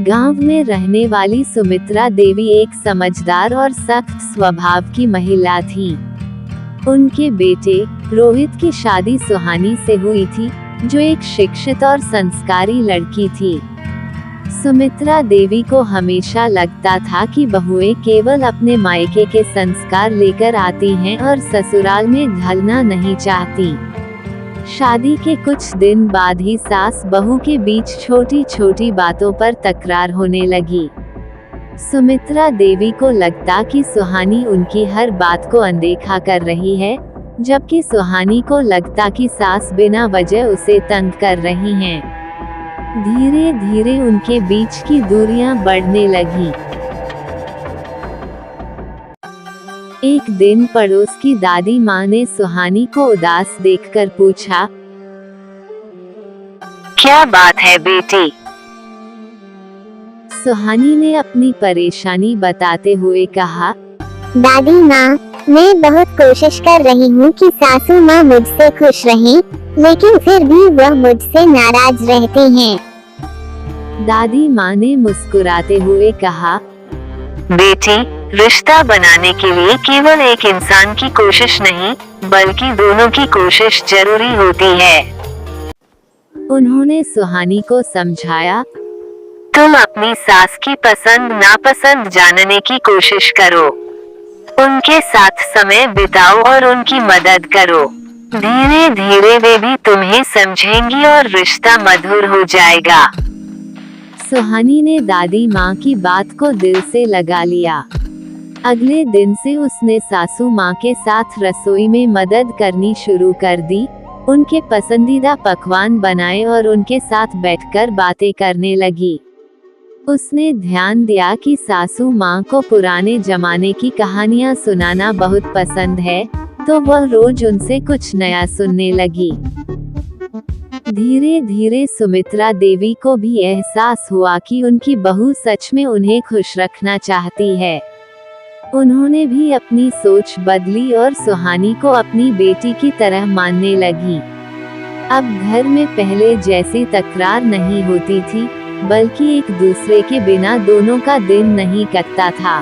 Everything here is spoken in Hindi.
गांव में रहने वाली सुमित्रा देवी एक समझदार और सख्त स्वभाव की महिला थी। उनके बेटे रोहित की शादी सुहानी से हुई थी, जो एक शिक्षित और संस्कारी लड़की थी। सुमित्रा देवी को हमेशा लगता था कि बहुएं केवल अपने मायके के संस्कार लेकर आती हैं और ससुराल में ढलना नहीं चाहती। शादी के कुछ दिन बाद ही सास बहू के बीच छोटी छोटी बातों पर तकरार होने लगी। सुमित्रा देवी को लगता कि सुहानी उनकी हर बात को अनदेखा कर रही है, जबकि सुहानी को लगता कि सास बिना वजह उसे तंग कर रही हैं। धीरे धीरे उनके बीच की दूरियां बढ़ने लगी। एक दिन पड़ोस की दादी माँ ने सुहानी को उदास देखकर पूछा, क्या बात है बेटी? सुहानी ने अपनी परेशानी बताते हुए कहा, दादी माँ, मैं बहुत कोशिश कर रही हूँ कि सासू माँ मुझसे खुश रहें, लेकिन फिर भी वह मुझसे नाराज रहती हैं। दादी माँ ने मुस्कुराते हुए कहा, बेटी, रिश्ता बनाने के लिए केवल एक इंसान की कोशिश नहीं, बल्कि दोनों की कोशिश जरूरी होती है। उन्होंने सुहानी को समझाया, तुम अपनी सास की पसंद नापसंद जानने की कोशिश करो, उनके साथ समय बिताओ और उनकी मदद करो। धीरे धीरे वे भी तुम्हें समझेंगी और रिश्ता मधुर हो जाएगा। सुहानी ने दादी माँ की बात को दिल से लगा लिया। अगले दिन से उसने सासू माँ के साथ रसोई में मदद करनी शुरू कर दी, उनके पसंदीदा पकवान बनाए और उनके साथ बैठकर बातें करने लगी। उसने ध्यान दिया कि सासू माँ को पुराने जमाने की कहानियाँ सुनाना बहुत पसंद है, तो वह रोज उनसे कुछ नया सुनने लगी। धीरे धीरे सुमित्रा देवी को भी एहसास हुआ कि उनकी बहू सच में उन्हें खुश रखना चाहती है। उन्होंने भी अपनी सोच बदली और सुहानी को अपनी बेटी की तरह मानने लगी। अब घर में पहले जैसी तकरार नहीं होती थी, बल्कि एक दूसरे के बिना दोनों का दिन नहीं कटता था।